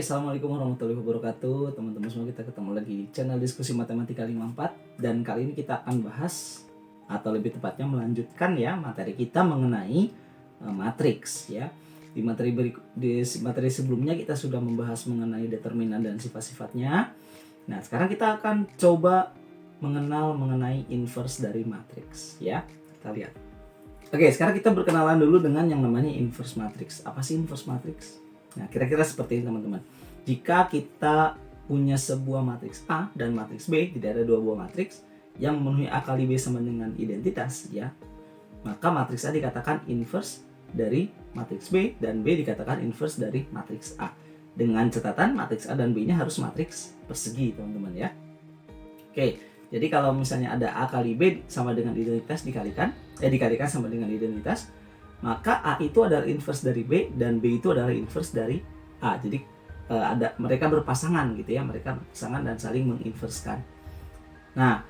Assalamualaikum warahmatullahi wabarakatuh. Teman-teman semua, kita ketemu lagi di channel Diskusi Matematika 54. Dan kali ini kita akan bahas, atau lebih tepatnya melanjutkan ya, materi kita mengenai matriks ya. Di materi sebelumnya kita sudah membahas mengenai determinan dan sifat-sifatnya. Nah, sekarang kita akan coba mengenal mengenai inverse dari matriks ya. Kita lihat. Oke, sekarang kita berkenalan dulu dengan yang namanya inverse matrix. Apa sih inverse matrix? Nah, kira-kira seperti ini teman-teman. Jika kita punya sebuah matriks A dan matriks B, tidak ada dua buah matriks yang memenuhi A kali B sama dengan identitas ya, maka matriks A dikatakan inverse dari matriks B dan B dikatakan inverse dari matriks A. Dengan catatan matriks A dan B-nya harus matriks persegi, teman-teman ya. Oke, jadi kalau misalnya ada A kali B sama dengan identitas dikalikan sama dengan identitas, maka A itu adalah inverse dari B dan B itu adalah inverse dari A. Jadi mereka berpasangan gitu ya, mereka berpasangan dan saling menginverskan. Nah,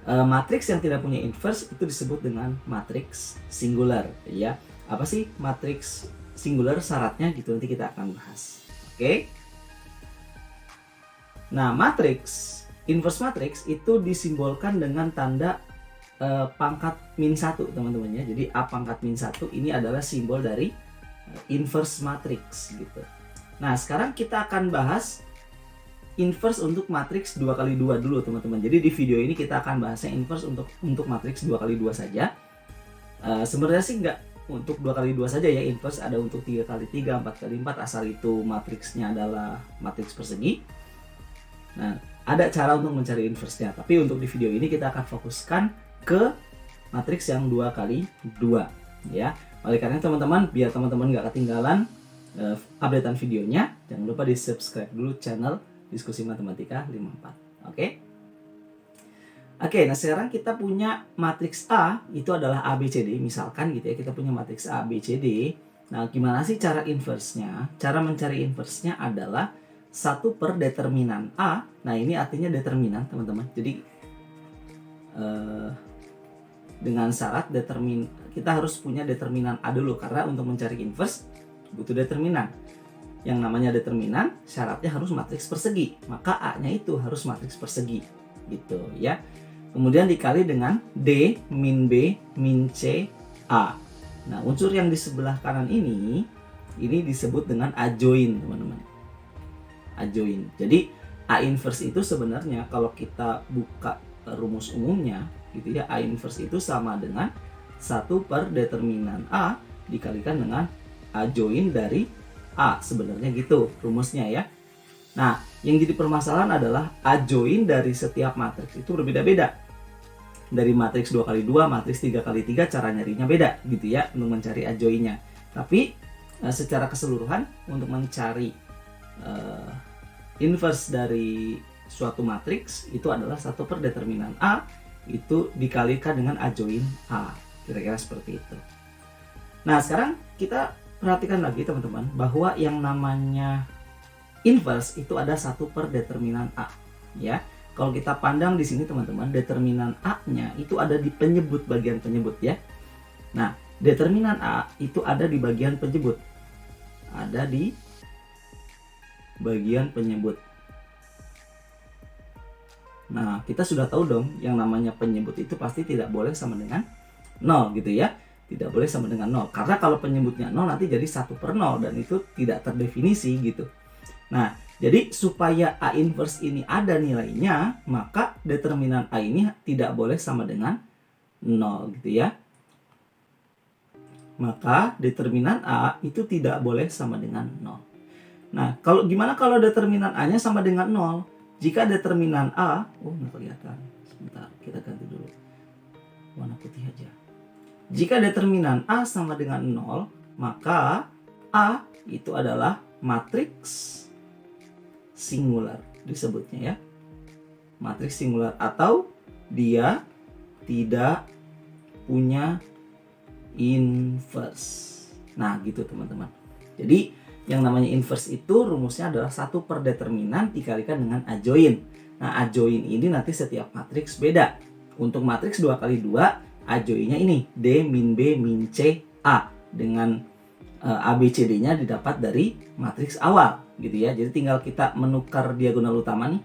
matriks yang tidak punya inverse itu disebut dengan matriks singular ya. Apa sih matriks singular, syaratnya gitu, nanti kita akan bahas. Oke. Nah, inverse matrix itu disimbolkan dengan tanda pangkat min 1, teman-teman ya. Jadi A pangkat min 1 ini adalah simbol dari inverse matrix gitu. Nah, sekarang kita akan bahas inverse untuk matriks 2x2 dulu, teman-teman. Jadi di video ini kita akan bahasnya inverse untuk matriks 2x2 saja. Sebenarnya sih nggak untuk 2x2 saja ya, inverse ada untuk 3x3, 4x4, asal itu matriksnya adalah matriks persegi. Nah, ada cara untuk mencari inverse-nya, tapi untuk di video ini kita akan fokuskan ke matriks yang 2x2 ya. Oleh karena teman-teman, biar teman-teman nggak ketinggalan updatean videonya, jangan lupa di subscribe dulu channel Diskusi Matematika 54. Oke, nah sekarang kita punya matriks A itu adalah ABCD, misalkan gitu ya, kita punya matriks ABCD. Nah, gimana sih cara inverse-nya? Cara mencari inverse-nya adalah 1 per determinan A. Nah, ini artinya determinan, teman-teman. Jadi dengan syarat kita harus punya determinan A dulu, karena untuk mencari inverse butuh determinan. Yang namanya determinan syaratnya harus matriks persegi, maka A-nya itu harus matriks persegi gitu ya. Kemudian dikali dengan D min B min C A. Nah, unsur yang di sebelah kanan ini disebut dengan adjoint, teman-teman. Adjoint. Jadi A inverse itu sebenarnya kalau kita buka rumus umumnya gitu ya, A inverse itu sama dengan 1 per determinan A dikalikan dengan adjoint dari A, sebenarnya gitu rumusnya ya. Nah, yang jadi permasalahan adalah adjoint dari setiap matriks itu berbeda-beda. Dari matriks 2x2, matriks 3x3 cara nyarinya beda gitu ya untuk mencari adjointnya. Tapi secara keseluruhan untuk mencari inverse dari suatu matriks itu adalah 1 per determinan A itu dikalikan dengan adjoint A. Kira-kira seperti itu. Nah, sekarang kita perhatikan lagi teman-teman bahwa yang namanya inverse itu ada 1 per determinan A ya. Kalau kita pandang di sini teman-teman, determinan A-nya itu ada di penyebut, bagian penyebut ya. Nah, determinan A itu ada di bagian penyebut. Ada di bagian penyebut. Nah, kita sudah tahu dong yang namanya penyebut itu pasti tidak boleh sama dengan 0 gitu ya. Tidak boleh sama dengan 0. Karena kalau penyebutnya 0 nanti jadi 1 per 0 dan itu tidak terdefinisi gitu. Nah, jadi supaya A inverse ini ada nilainya, maka determinan A ini tidak boleh sama dengan 0 gitu ya. Maka determinan A itu tidak boleh sama dengan 0. Nah, gimana kalau determinan A-nya sama dengan 0? Jika determinan A, nggak kelihatan. Sebentar, kita ganti dulu. Warna putih aja. Jika determinan A sama dengan 0, maka A itu adalah matriks singular disebutnya ya. Matriks singular atau dia tidak punya inverse. Nah, gitu teman-teman. Jadi yang namanya inverse itu rumusnya adalah 1 per determinan dikalikan dengan adjoint. Nah, adjoint ini nanti setiap matriks beda. Untuk matriks 2x2, adjointnya ini D min B min C A. Dengan ABCD-nya didapat dari matriks awal. gitu ya. Jadi tinggal kita menukar diagonal utama nih,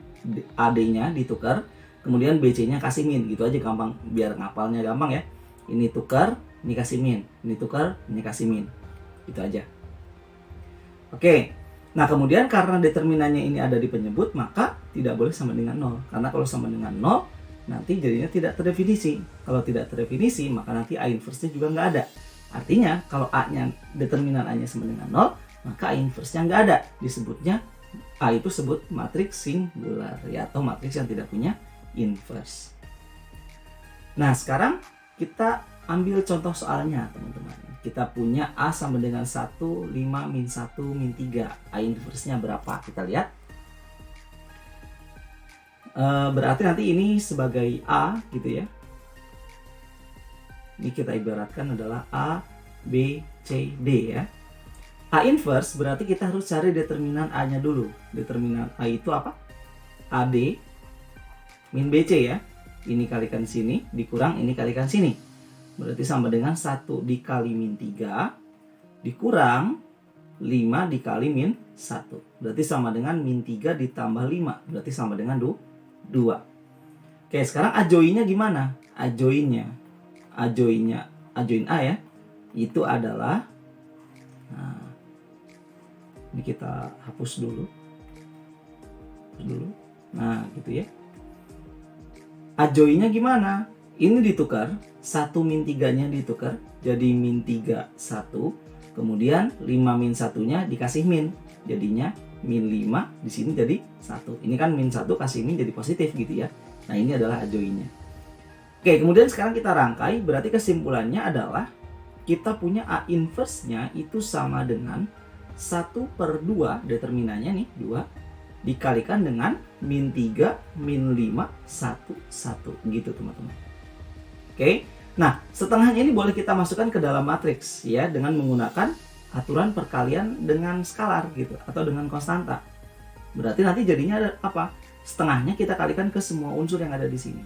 AD-nya ditukar, kemudian BC-nya kasih min, gitu aja gampang, biar ngapalnya gampang ya. Ini tukar, ini kasih min, ini tukar, ini kasih min, gitu aja. Oke, nah kemudian karena determinannya ini ada di penyebut, maka tidak boleh sama dengan 0. Karena kalau sama dengan 0, nanti jadinya tidak terdefinisi. Kalau tidak terdefinisi, maka nanti A inverse-nya juga nggak ada. Artinya, kalau A-nya, determinan A-nya sama dengan 0, maka A inverse-nya nggak ada. Disebutnya, A itu sebut matriks singular, ya, atau matriks yang tidak punya inverse. Nah, sekarang kita ambil contoh soalnya, teman-teman. Kita punya A sama dengan 1, 5, min 1, min 3. A inverse-nya berapa? Kita lihat. Berarti nanti ini sebagai A gitu ya. Ini kita ibaratkan adalah A, B, C, D ya. A inverse berarti kita harus cari determinan A-nya dulu. Determinan A itu apa? AD min BC ya. Ini kalikan sini, dikurang ini kalikan sini. Berarti sama dengan 1 dikali min 3 dikurang 5 dikali min 1. Berarti sama dengan min 3 ditambah 5. Berarti sama dengan 2. Oke, sekarang ajoinnya gimana? Ajoin A ya. Itu adalah, nah, ini kita hapus dulu. Nah, gitu ya. Ajoinnya gimana? Ini ditukar, 1 min 3-nya ditukar, jadi min 3, 1. Kemudian 5 min 1-nya dikasih min, jadinya min 5, di sini jadi 1. Ini kan min 1 kasih min jadi positif gitu ya. Nah, ini adalah ajoinnya. Oke, kemudian sekarang kita rangkai, berarti kesimpulannya adalah kita punya A inverse-nya itu sama dengan 1/2, determinannya nih, 2, dikalikan dengan min 3, min 5, 1, 1. Gitu teman-teman. Oke, nah setengahnya ini boleh kita masukkan ke dalam matriks ya, dengan menggunakan aturan perkalian dengan skalar gitu, atau dengan konstanta. Berarti nanti jadinya ada apa? Setengahnya kita kalikan ke semua unsur yang ada di sini.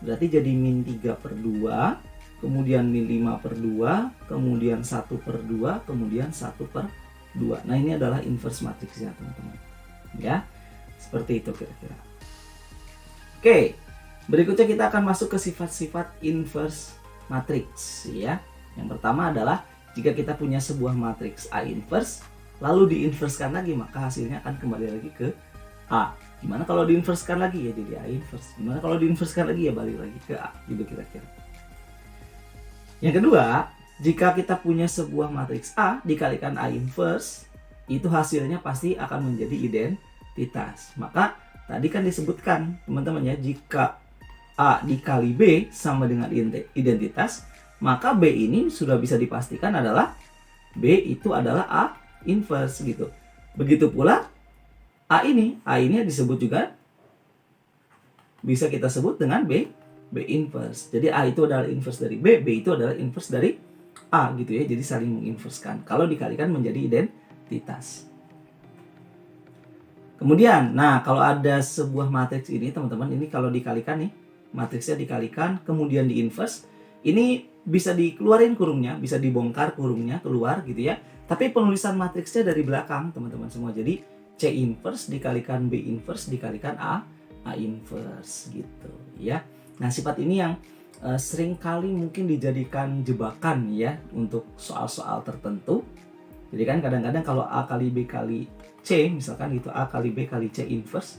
Berarti jadi min 3/2, kemudian min 5/2, kemudian 1/2, kemudian 1/2. Nah, ini adalah inverse matriksnya teman-teman. Ya, seperti itu kira-kira. Oke, berikutnya kita akan masuk ke sifat-sifat inverse matriks ya. Yang pertama adalah jika kita punya sebuah matriks A inverse, lalu diinverskan lagi, maka hasilnya akan kembali lagi ke A. Gimana kalau diinverskan lagi? Ya jadi A inverse. Gimana kalau diinverskan lagi? Ya balik lagi ke A, gitu kira-kira. Yang kedua, jika kita punya sebuah matriks A dikalikan A inverse, itu hasilnya pasti akan menjadi identitas. Maka tadi kan disebutkan teman-teman ya, jika A dikali B sama dengan identitas, maka B ini sudah bisa dipastikan adalah B itu adalah A inverse gitu. Begitu pula A ini disebut juga, bisa kita sebut dengan B inverse. Jadi A itu adalah inverse dari B itu adalah inverse dari A gitu ya. Jadi saling menginverskan kalau dikalikan menjadi identitas. Kemudian, nah kalau ada sebuah matriks ini teman-teman, ini kalau dikalikan nih, matriksnya dikalikan kemudian diinverse, ini bisa dikeluarin kurungnya, bisa dibongkar kurungnya keluar gitu ya. Tapi penulisan matriksnya dari belakang teman-teman semua. Jadi C inverse dikalikan B inverse dikalikan A inverse gitu ya. Nah, sifat ini yang sering kali mungkin dijadikan jebakan ya untuk soal-soal tertentu. Jadi kan kadang-kadang kalau A kali B kali C misalkan gitu, A kali B kali C inverse.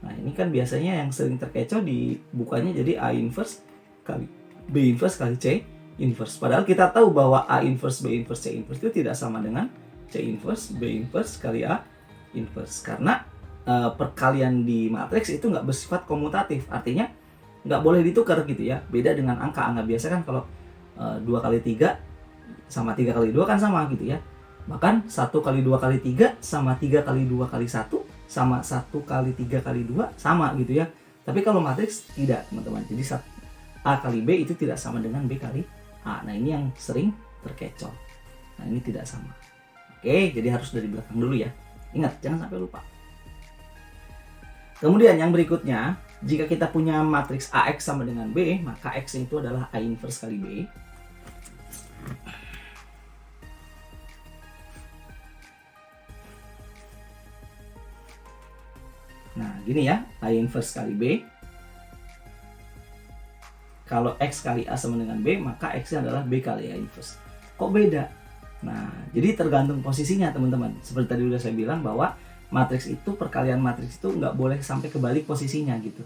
Nah, ini kan biasanya yang sering terkecoh di bukannya jadi A inverse kali B inverse kali C inverse. Padahal kita tahu bahwa A inverse B inverse C inverse itu tidak sama dengan C inverse B inverse kali A inverse, karena perkalian di matriks itu nggak bersifat komutatif, artinya nggak boleh ditukar gitu ya. Beda dengan angka biasa kan, kalau 2 kali 3 sama 3 kali 2 kan sama gitu ya. Bahkan 1 kali 2 kali 3 sama 3 kali 2 kali 1 sama 1 kali 3 kali 2 sama gitu ya. Tapi kalau matriks tidak teman-teman, jadi A kali B itu tidak sama dengan B kali A. Nah, ini yang sering terkecoh. Nah, ini tidak sama. Oke, jadi harus dari belakang dulu ya. Ingat, jangan sampai lupa. Kemudian yang berikutnya, jika kita punya matriks AX sama dengan B, maka X itu adalah A inverse kali B. gini ya, A inverse kali B. Kalau X kali A sama dengan B, maka X-nya adalah B kali A inverse. Kok beda? Nah, jadi tergantung posisinya teman-teman. Seperti tadi udah saya bilang bahwa matriks itu, perkalian matriks itu nggak boleh sampai kebalik posisinya gitu.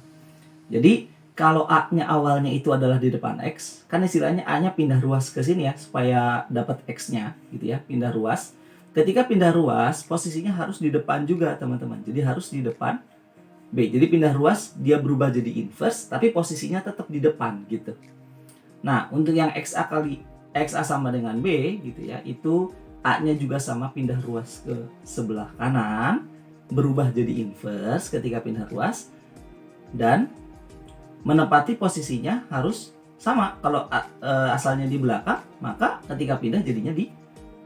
Jadi kalau A-nya awalnya itu adalah di depan X, kan istilahnya A-nya pindah ruas ke sini ya, supaya dapat X-nya gitu ya, pindah ruas. Ketika pindah ruas, posisinya harus di depan juga teman-teman. Jadi harus di depan B. Jadi pindah ruas, dia berubah jadi inverse, tapi posisinya tetap di depan gitu. Nah, untuk yang XA kali XA sama dengan B gitu ya, itu A-nya juga sama pindah ruas ke sebelah kanan, berubah jadi inverse ketika pindah ruas, dan menepati posisinya harus sama. Kalau asalnya di belakang, maka ketika pindah jadinya di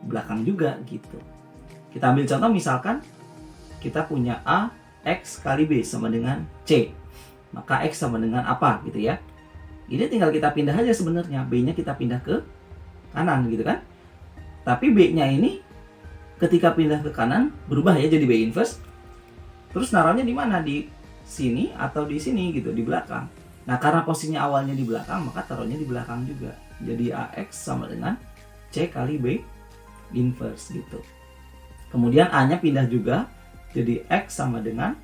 belakang juga gitu. Kita ambil contoh, misalkan kita punya A X kali B sama dengan C, maka X sama dengan apa gitu ya. Ini tinggal kita pindah aja sebenarnya, B-nya kita pindah ke kanan gitu kan. Tapi B-nya ini ketika pindah ke kanan berubah ya jadi B inverse. Terus naruhnya di mana? Di sini atau di sini gitu, di belakang. Nah, karena posisinya awalnya di belakang, maka taruhnya di belakang juga. Jadi AX sama dengan C kali B inverse gitu. Kemudian A-nya pindah juga, jadi X sama dengan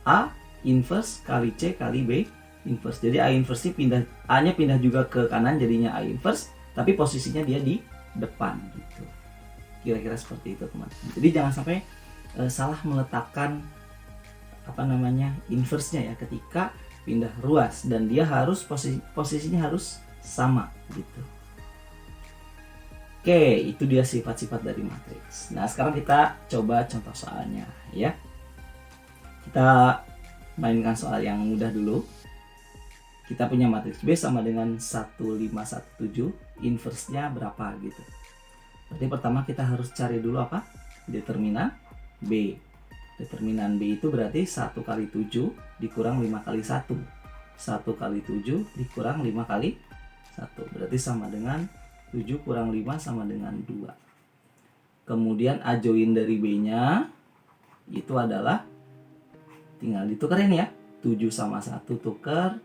A inverse kali C kali B inverse. Jadi A inverse pindah, A-nya pindah juga ke kanan jadinya A inverse, tapi posisinya dia di depan gitu. Kira-kira seperti itu teman. Jadi jangan sampai salah meletakkan inverse-nya ya ketika pindah ruas, dan dia harus posisinya harus sama gitu. Oke, itu dia sifat-sifat dari matriks. Nah, sekarang kita coba contoh soalnya ya. Kita mainkan soal yang mudah dulu. Kita punya matriks B sama dengan 1517, inverse-nya berapa gitu. Berarti pertama kita harus cari dulu apa? Determinan B. Determinan B itu berarti 1 kali 7 dikurang 5 kali 1. 1 kali 7 dikurang 5 kali 1. Berarti sama dengan 7 kurang 5 sama dengan 2. Kemudian A join dari B-nya itu adalah, tinggal ditukerin ya. 7 sama 1 tuker.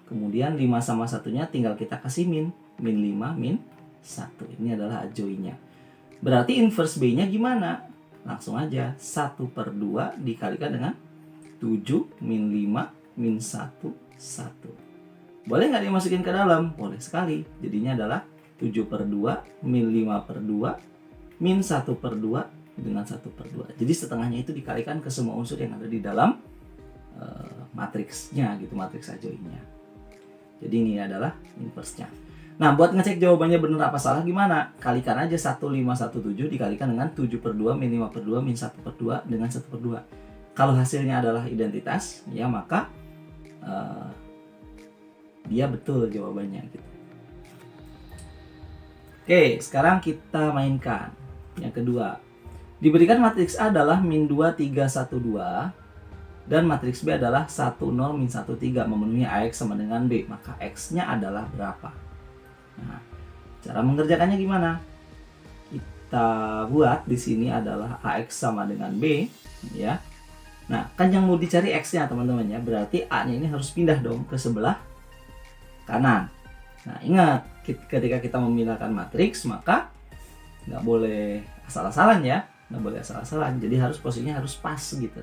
Kemudian 5 sama 1-nya tinggal kita kasih min. Min 5 min 1. Ini adalah A join-nya. Berarti inverse B-nya gimana? Langsung aja 1/2 dikalikan dengan 7 min 5 min 1 1. Boleh nggak dimasukin ke dalam? Boleh sekali. Jadinya adalah 7/2 min 5/2 min 1/2 dengan 1/2. Jadi setengahnya itu dikalikan ke semua unsur yang ada di dalam matriksnya gitu, matriks A join-nya. Jadi ini adalah inverse-nya. Nah, buat ngecek jawabannya benar apa salah gimana? Kalikan aja 1517 dikalikan dengan 7/2 min 5/2 min 1/2 dengan 1/2. Kalau hasilnya adalah identitas, ya maka dia betul jawabannya gitu. Oke, sekarang kita mainkan yang kedua. Diberikan matriks A adalah min 2, 3, 1, 2 dan matriks B adalah 1, 0, min 1, 3 memenuhi AX sama dengan B, maka X-nya adalah berapa? Nah, cara mengerjakannya gimana? Kita buat di sini adalah AX sama dengan B, ya. Nah, kan yang mau dicari X-nya teman-teman ya, berarti A-nya ini harus pindah dong ke sebelah kanan. Nah, ingat, ketika kita memindahkan matriks, maka nggak boleh asal-asalan ya, nggak boleh asal-asalan. Jadi harus posisinya harus pas gitu.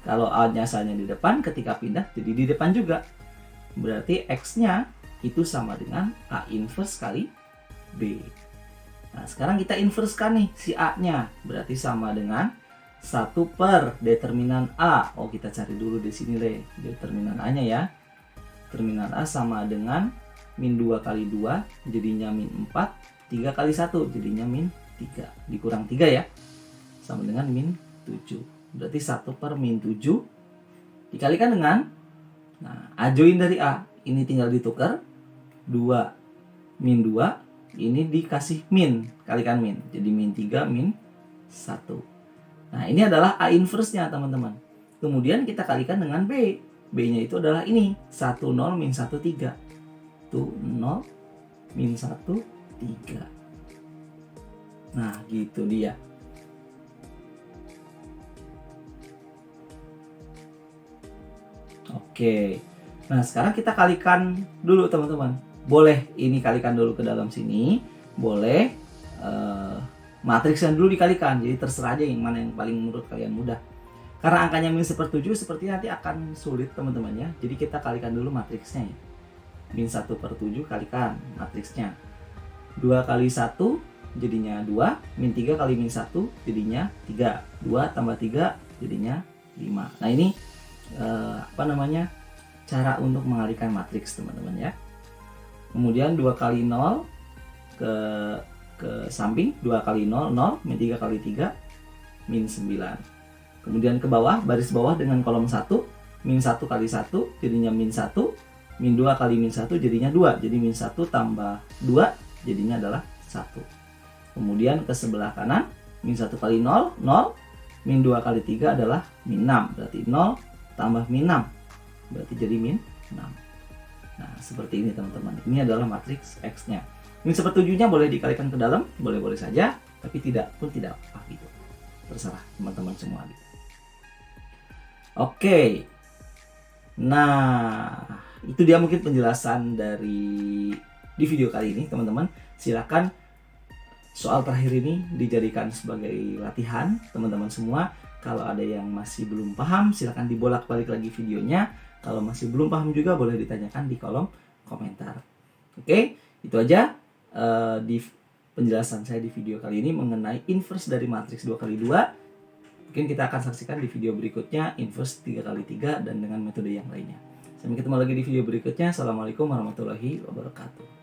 Kalau A-nya asalnya di depan, ketika pindah jadi di depan juga. Berarti X-nya itu sama dengan A inverse kali B. Nah, sekarang kita inversekan nih si A-nya. Berarti sama dengan 1 per determinan A. Oh, kita cari dulu di sini deh determinan A-nya ya. Determinan A sama dengan min 2 kali 2 jadinya min 4, 3 kali 1 jadinya min 3, dikurang 3 ya, sama dengan min 7. Berarti 1 per min 7 dikalikan dengan, nah, A join dari A ini tinggal ditukar, 2 min 2 ini dikasih min, kalikan min, jadi min 3 min 1. Nah, ini adalah A inverse-nya teman-teman. Kemudian kita kalikan dengan B. B-nya itu adalah ini, 1, 0, min 1, 3. 0 min 1 3. Nah, gitu dia. Oke. Nah, sekarang kita kalikan dulu teman-teman. Boleh ini kalikan dulu ke dalam sini, boleh matriksnya dulu dikalikan. Jadi terserah aja yang mana yang paling menurut kalian mudah. Karena angkanya min 1/7 seperti nanti akan sulit teman-teman ya. Jadi kita kalikan dulu matriksnya ya. Min 1/7 kalikan matriksnya. 2 kali 1 jadinya 2, min 3 kali min 1 jadinya 3. 2 tambah 3 jadinya 5. Nah, ini cara untuk mengalikan matriks teman-teman ya. Kemudian 2 kali 0 ke samping, 2 kali 0, 0, min 3 kali 3, min 9. Kemudian ke bawah, baris bawah dengan kolom 1, min 1 kali 1 jadinya min 1, min 2 kali min 1 jadinya 2. Jadi min 1 tambah 2 jadinya adalah 1. Kemudian ke sebelah kanan, min 1 kali 0, 0, min 2 kali 3 adalah min 6. Berarti 0 tambah min 6, berarti jadi min 6. Nah, seperti ini teman-teman. Ini adalah matriks X-nya. Min 1/7-nya boleh dikalikan ke dalam, boleh-boleh saja, tapi tidak pun tidak apa gitu. Terserah teman-teman semua gitu. Oke. Nah, itu dia mungkin penjelasan di video kali ini teman-teman. Silakan soal terakhir ini dijadikan sebagai latihan teman-teman semua. Kalau ada yang masih belum paham, silakan dibolak-balik lagi videonya. Kalau masih belum paham juga boleh ditanyakan di kolom komentar. Oke, itu aja di penjelasan saya di video kali ini mengenai inverse dari matriks 2 kali 2. Mungkin kita akan saksikan di video berikutnya inverse 3 kali 3 dan dengan metode yang lainnya. Sampai ketemu lagi di video berikutnya. Assalamualaikum warahmatullahi wabarakatuh.